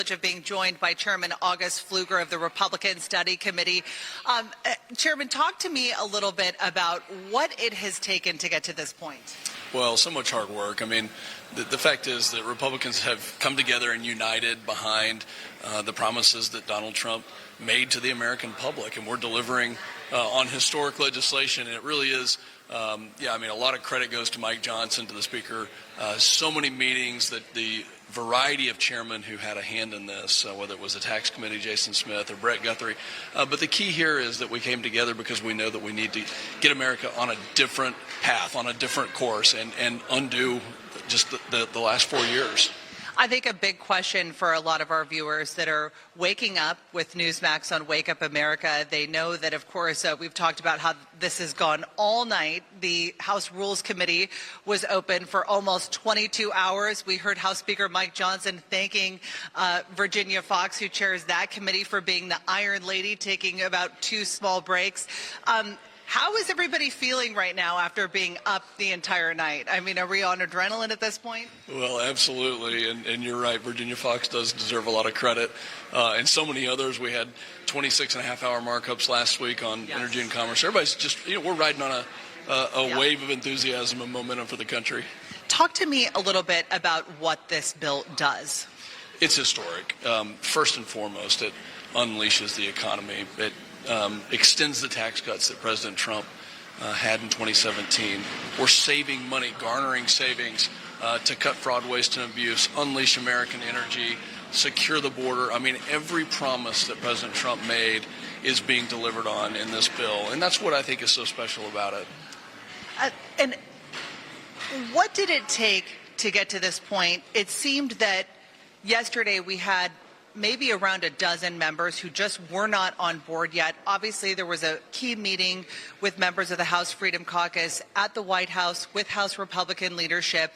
Of being joined by Chairman August Pfluger of the Republican Study Committee. Chairman, talk to me a little bit about what it has taken to get to this point. Well, so much hard work. I mean, the fact is that Republicans have come together and united behind the promises that Donald Trump made to the American public, and we're delivering on historic legislation, and it really is. I mean, a lot of credit goes to Mike Johnson, to the Speaker. So many meetings, that the variety of chairmen who had a hand in this, whether it was the Tax Committee, Jason Smith, or Brett Guthrie. But the key here is that we came together because we know that we need to get America on a different path, on a different course, and undo just the last 4 years. I think a big question for a lot of our viewers that are waking up with Newsmax on Wake Up America, they know that, of course, we've talked about how this has gone all night. The House Rules Committee was open for almost 22 hours. We heard House Speaker Mike Johnson thanking Virginia Foxx, who chairs that committee, for being the Iron Lady, taking about 2 small breaks. How is everybody feeling right now after being up the entire night? I mean, are we on adrenaline at this point? Well, absolutely, and you're right. Virginia Foxx does deserve a lot of credit, and so many others. We had 26.5-hour markups last week on energy and commerce. Everybody's just, we're riding on a wave of enthusiasm and momentum for the country. Talk to me a little bit about what this bill does. It's historic. First and foremost, it unleashes the economy. It extends the tax cuts that President Trump had in 2017. We're saving money, garnering savings to cut fraud, waste, and abuse, unleash American energy, secure the border. I mean, every promise that President Trump made is being delivered on in this bill, and that's what I think is so special about it. And what did it take to get to this point? It seemed that yesterday we had maybe around a dozen members who just were not on board yet. Obviously, there was a key meeting with members of the House Freedom Caucus at the White House with House Republican leadership.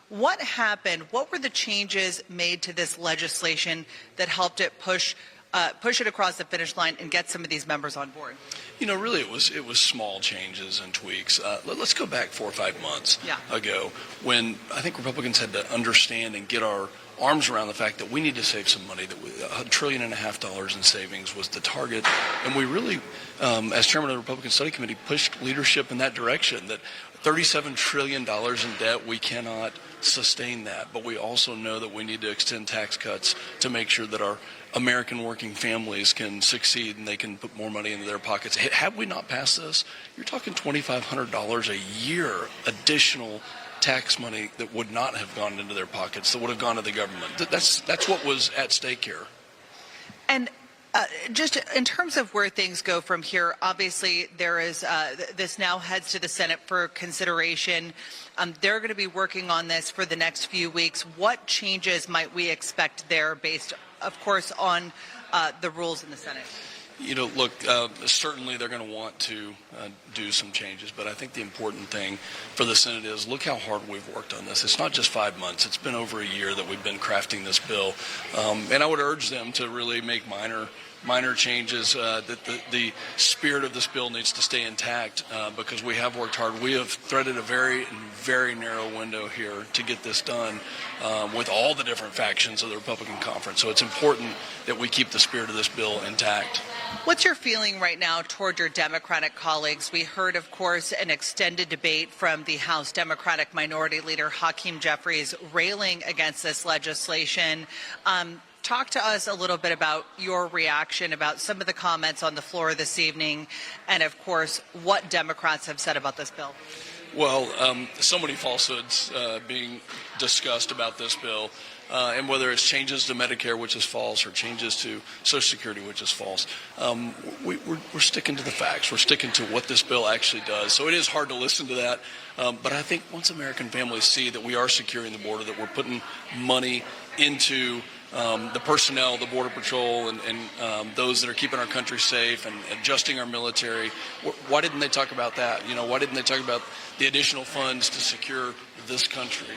What happened? What were the changes made to this legislation that helped it push it across the finish line and get some of these members on board? Really, it was small changes and tweaks. Let's go back 4 or 5 months ago, when I think Republicans had to understand and get our arms around the fact that we need to save some money, that $1.5 trillion in savings was the target. And we really, as chairman of the Republican Study Committee, pushed leadership in that direction, that $37 trillion in debt, we cannot sustain that. But we also know that we need to extend tax cuts to make sure that our American working families can succeed and they can put more money into their pockets. Had we not passed this, you're talking $2,500 a year additional tax money that would not have gone into their pockets, that would have gone to the government. That's what was at stake here. And just in terms of where things go from here, obviously there is this now heads to the Senate for consideration. They're going to be working on this for the next few weeks. What changes might we expect there, based, of course, on the rules in the Senate? Look, certainly they're going to want to do some changes, but I think the important thing for the Senate is look how hard we've worked on this. It's not just 5 months. It's been over a year that we've been crafting this bill, and I would urge them to really make minor changes, that the spirit of this bill needs to stay intact, because we have worked hard. We have threaded a very narrow window here to get this done with all the different factions of the Republican conference. So it's important that we keep the spirit of this bill intact. What's your feeling right now toward your Democratic colleagues? We heard, of course, an extended debate from the House Democratic Minority Leader Hakeem Jeffries railing against this legislation. Talk to us a little bit about your reaction, about some of the comments on the floor this evening, and, of course, what Democrats have said about this bill. Well, so many falsehoods being discussed about this bill, and whether it's changes to Medicare, which is false, or changes to Social Security, which is false, we're sticking to the facts. We're sticking to what this bill actually does. So it is hard to listen to that, but I think once American families see that we are securing the border, that we're putting money into the personnel, the Border Patrol, and those that are keeping our country safe and adjusting our military. Why didn't they talk about that? Why didn't they talk about the additional funds to secure this country?